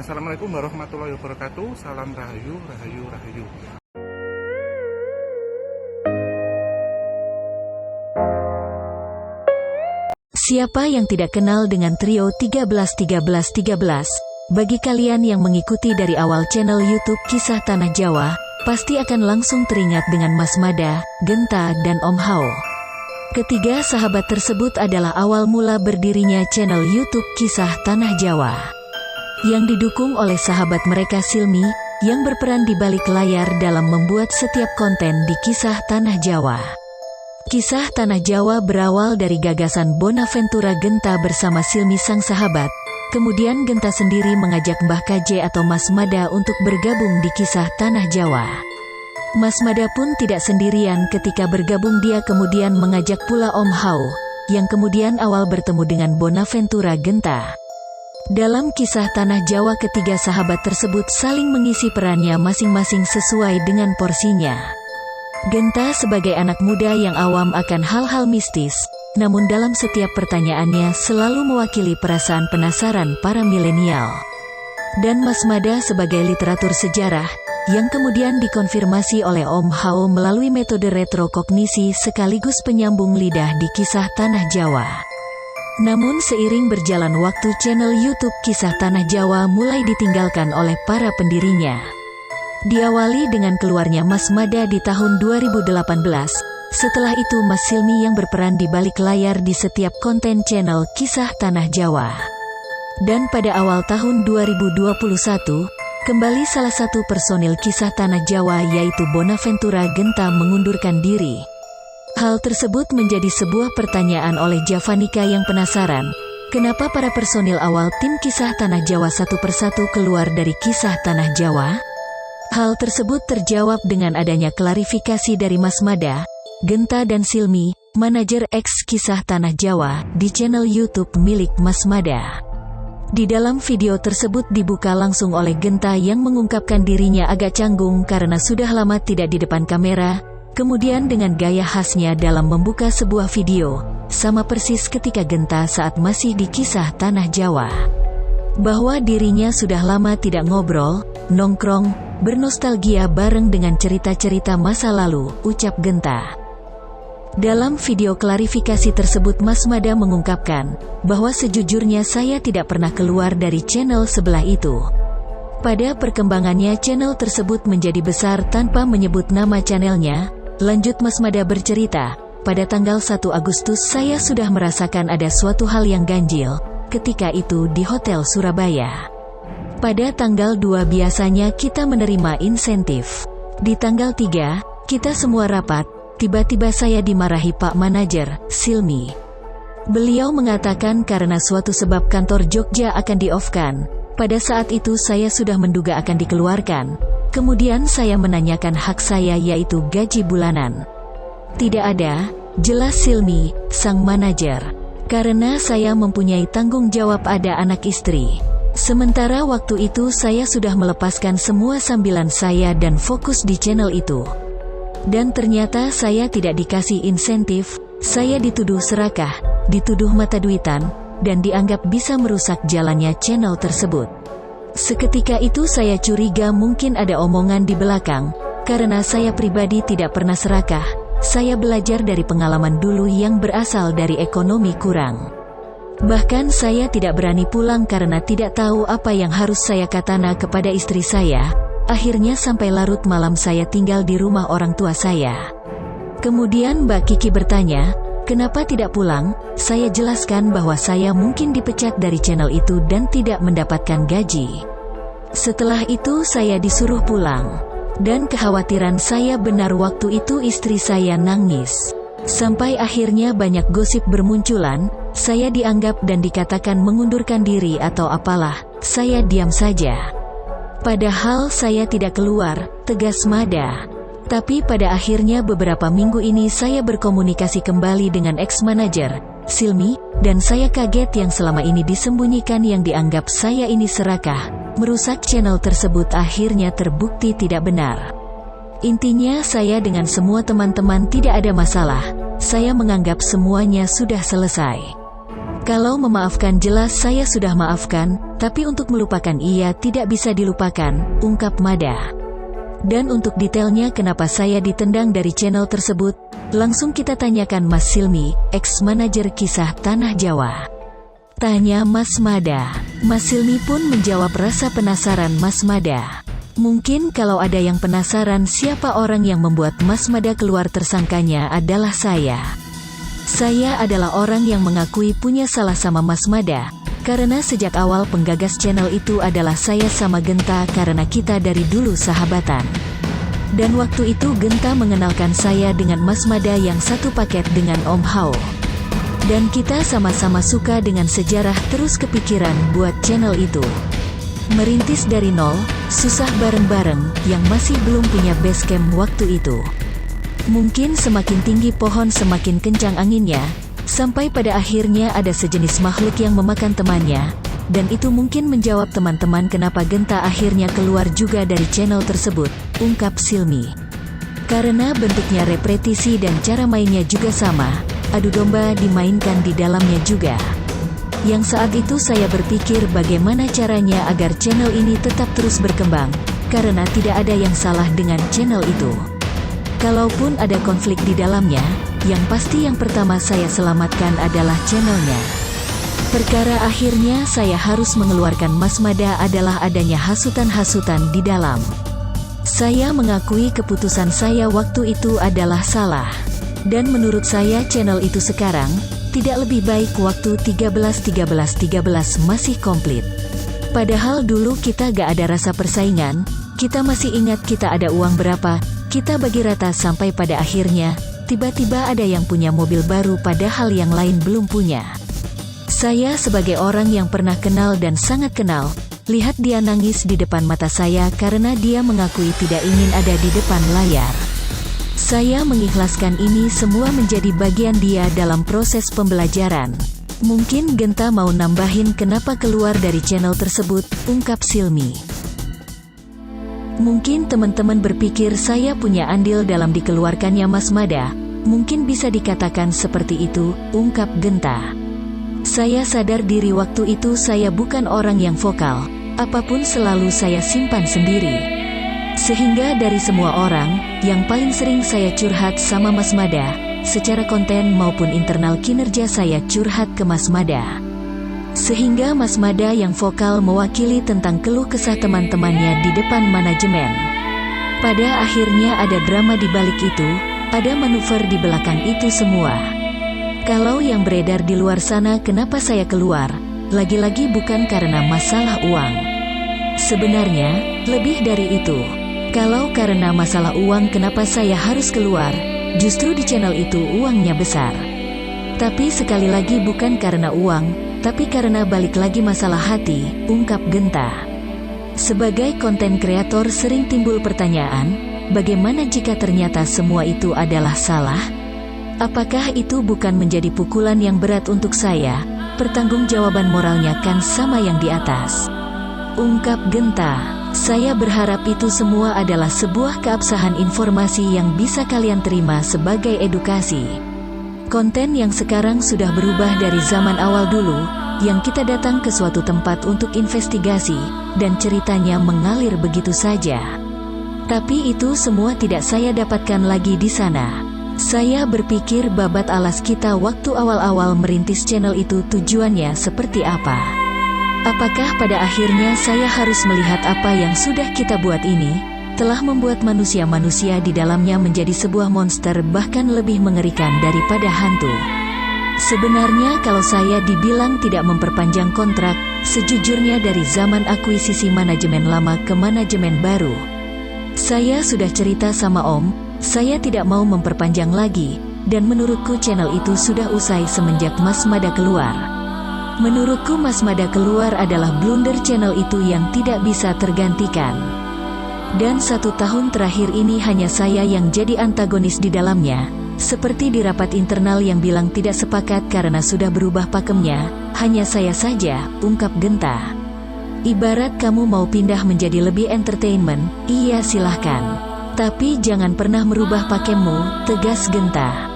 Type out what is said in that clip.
Assalamualaikum warahmatullahi wabarakatuh. Salam rahayu, rahayu, rahayu. Siapa yang tidak kenal dengan trio 13-13-13? Bagi kalian yang mengikuti dari awal channel YouTube Kisah Tanah Jawa, pasti akan langsung teringat dengan Mas Mada, Genta, dan Om Hao. Ketiga sahabat tersebut adalah awal mula berdirinya channel YouTube Kisah Tanah Jawa, yang didukung oleh sahabat mereka Silmi, yang berperan di balik layar dalam membuat setiap konten di Kisah Tanah Jawa. Kisah Tanah Jawa berawal dari gagasan Bonaventura Genta bersama Silmi sang sahabat. Kemudian Genta sendiri mengajak Mbah KJ atau Mas Mada untuk bergabung di Kisah Tanah Jawa. Mas Mada pun tidak sendirian ketika bergabung, dia kemudian mengajak pula Om Hao, yang kemudian awal bertemu dengan Bonaventura Genta. Dalam Kisah Tanah Jawa, ketiga sahabat tersebut saling mengisi perannya masing-masing sesuai dengan porsinya. Genta sebagai anak muda yang awam akan hal-hal mistis, namun dalam setiap pertanyaannya selalu mewakili perasaan penasaran para milenial. Dan Mas Mada sebagai literatur sejarah, yang kemudian dikonfirmasi oleh Om Hao melalui metode retrokognisi sekaligus penyambung lidah di Kisah Tanah Jawa. Namun seiring berjalan waktu, channel YouTube Kisah Tanah Jawa mulai ditinggalkan oleh para pendirinya. Diawali dengan keluarnya Mas Mada di tahun 2018, setelah itu Mas Silmi yang berperan di balik layar di setiap konten channel Kisah Tanah Jawa. Dan pada awal tahun 2021, kembali salah satu personil Kisah Tanah Jawa yaitu Bonaventura Genta mengundurkan diri. Hal tersebut menjadi sebuah pertanyaan oleh Javanika yang penasaran, kenapa para personil awal tim Kisah Tanah Jawa satu persatu keluar dari Kisah Tanah Jawa? Hal tersebut terjawab dengan adanya klarifikasi dari Mas Mada, Genta dan Silmi, manajer X Kisah Tanah Jawa, di channel YouTube milik Mas Mada. Di dalam video tersebut dibuka langsung oleh Genta yang mengungkapkan dirinya agak canggung karena sudah lama tidak di depan kamera. Kemudian dengan gaya khasnya dalam membuka sebuah video, sama persis ketika Genta saat masih di Kisah Tanah Jawa, bahwa dirinya sudah lama tidak ngobrol, nongkrong, bernostalgia bareng dengan cerita-cerita masa lalu, ucap Genta. Dalam video klarifikasi tersebut Mas Mada mengungkapkan, bahwa sejujurnya saya tidak pernah keluar dari channel sebelah itu. Pada perkembangannya channel tersebut menjadi besar tanpa menyebut nama channelnya. Lanjut Mas Mada bercerita, pada tanggal 1 Agustus saya sudah merasakan ada suatu hal yang ganjil, ketika itu di Hotel Surabaya. Pada tanggal 2 biasanya kita menerima insentif. Di tanggal 3, kita semua rapat, tiba-tiba saya dimarahi Pak Manajer, Silmi. Beliau mengatakan karena suatu sebab kantor Jogja akan di-off-kan. Pada saat itu saya sudah menduga akan dikeluarkan. Kemudian saya menanyakan hak saya yaitu gaji bulanan. Tidak ada, jelas Silmi, sang manajer. Karena saya mempunyai tanggung jawab, ada anak istri. Sementara waktu itu saya sudah melepaskan semua sambilan saya dan fokus di channel itu. Dan ternyata saya tidak dikasih insentif, saya dituduh serakah, dituduh mata duitan, dan dianggap bisa merusak jalannya channel tersebut. Seketika itu saya curiga mungkin ada omongan di belakang, karena saya pribadi tidak pernah serakah, saya belajar dari pengalaman dulu yang berasal dari ekonomi kurang. Bahkan saya tidak berani pulang karena tidak tahu apa yang harus saya katakan kepada istri saya, akhirnya sampai larut malam saya tinggal di rumah orang tua saya. Kemudian Mbak Kiki bertanya, kenapa tidak pulang? Saya jelaskan bahwa saya mungkin dipecat dari channel itu dan tidak mendapatkan gaji. Setelah itu saya disuruh pulang. Dan kekhawatiran saya benar, waktu itu istri saya nangis. Sampai akhirnya banyak gosip bermunculan, saya dianggap dan dikatakan mengundurkan diri atau apalah, saya diam saja. Padahal saya tidak keluar, tegas Mada. Tapi pada akhirnya beberapa minggu ini saya berkomunikasi kembali dengan ex-manajer, Silmi, dan saya kaget yang selama ini disembunyikan yang dianggap saya ini serakah, merusak channel tersebut akhirnya terbukti tidak benar. Intinya saya dengan semua teman-teman tidak ada masalah, saya menganggap semuanya sudah selesai. Kalau memaafkan jelas saya sudah maafkan, tapi untuk melupakan ia tidak bisa dilupakan, ungkap Mada. Dan untuk detailnya kenapa saya ditendang dari channel tersebut, langsung kita tanyakan Mas Silmi, ex-manajer Kisah Tanah Jawa. Tanya Mas Mada. Mas Silmi pun menjawab rasa penasaran Mas Mada. Mungkin kalau ada yang penasaran siapa orang yang membuat Mas Mada keluar tersangkanya adalah saya. Saya adalah orang yang mengakui punya salah sama Mas Mada, karena sejak awal penggagas channel itu adalah saya sama Genta karena kita dari dulu sahabatan. Dan waktu itu Genta mengenalkan saya dengan Mas Mada yang satu paket dengan Om Hao. Dan kita sama-sama suka dengan sejarah terus kepikiran buat channel itu. Merintis dari nol, susah bareng-bareng, yang masih belum punya base camp waktu itu. Mungkin semakin tinggi pohon semakin kencang anginnya, sampai pada akhirnya ada sejenis makhluk yang memakan temannya, dan itu mungkin menjawab teman-teman kenapa Genta akhirnya keluar juga dari channel tersebut, ungkap Silmi. Karena bentuknya repetisi dan cara mainnya juga sama, adu domba dimainkan di dalamnya juga. Yang saat itu saya berpikir bagaimana caranya agar channel ini tetap terus berkembang, karena tidak ada yang salah dengan channel itu. Kalaupun ada konflik di dalamnya, yang pasti yang pertama saya selamatkan adalah channelnya. Perkara akhirnya saya harus mengeluarkan Mas Mada adalah adanya hasutan-hasutan di dalam. Saya mengakui keputusan saya waktu itu adalah salah. Dan menurut saya channel itu sekarang, tidak lebih baik waktu 13 masih komplit. Padahal dulu kita gak ada rasa persaingan, kita masih ingat kita ada uang berapa, kita bagi rata sampai pada akhirnya, tiba-tiba ada yang punya mobil baru padahal yang lain belum punya. Saya sebagai orang yang pernah kenal dan sangat kenal, lihat dia nangis di depan mata saya karena dia mengakui tidak ingin ada di depan layar. Saya mengikhlaskan ini semua menjadi bagian dia dalam proses pembelajaran. Mungkin Genta mau nambahin kenapa keluar dari channel tersebut, ungkap Silmi. Mungkin teman-teman berpikir saya punya andil dalam dikeluarkannya Mas Mada, mungkin bisa dikatakan seperti itu, ungkap Genta. Saya sadar diri waktu itu saya bukan orang yang vokal, apapun selalu saya simpan sendiri. Sehingga dari semua orang, yang paling sering saya curhat sama Mas Mada, secara konten maupun internal kinerja saya curhat ke Mas Mada. Sehingga Mas Mada yang vokal mewakili tentang keluh kesah teman-temannya di depan manajemen. Pada akhirnya ada drama di balik itu, ada manuver di belakang itu semua. Kalau yang beredar di luar sana kenapa saya keluar, lagi-lagi bukan karena masalah uang. Sebenarnya, lebih dari itu. Kalau karena masalah uang kenapa saya harus keluar, justru di channel itu uangnya besar. Tapi sekali lagi bukan karena uang, tapi karena balik lagi masalah hati, ungkap Genta. Sebagai konten kreator sering timbul pertanyaan, bagaimana jika ternyata semua itu adalah salah? Apakah itu bukan menjadi pukulan yang berat untuk saya? Pertanggungjawaban moralnya kan sama yang di atas. Ungkap Genta. Saya berharap itu semua adalah sebuah keabsahan informasi yang bisa kalian terima sebagai edukasi. Konten yang sekarang sudah berubah dari zaman awal dulu, yang kita datang ke suatu tempat untuk investigasi, dan ceritanya mengalir begitu saja. Tapi itu semua tidak saya dapatkan lagi di sana. Saya berpikir babat alas kita waktu awal-awal merintis channel itu tujuannya seperti apa. Apakah pada akhirnya saya harus melihat apa yang sudah kita buat ini, telah membuat manusia-manusia di dalamnya menjadi sebuah monster bahkan lebih mengerikan daripada hantu. Sebenarnya kalau saya dibilang tidak memperpanjang kontrak, sejujurnya dari zaman akuisisi manajemen lama ke manajemen baru. Saya sudah cerita sama Om, saya tidak mau memperpanjang lagi, dan menurutku channel itu sudah usai semenjak Mas Mada keluar. Menurutku Mas Mada keluar adalah blunder channel itu yang tidak bisa tergantikan. Dan 1 tahun terakhir ini hanya saya yang jadi antagonis di dalamnya, seperti di rapat internal yang bilang tidak sepakat karena sudah berubah pakemnya, hanya saya saja, ungkap Genta. Ibarat kamu mau pindah menjadi lebih entertainment, iya silahkan. Tapi jangan pernah merubah pakemmu, tegas Genta.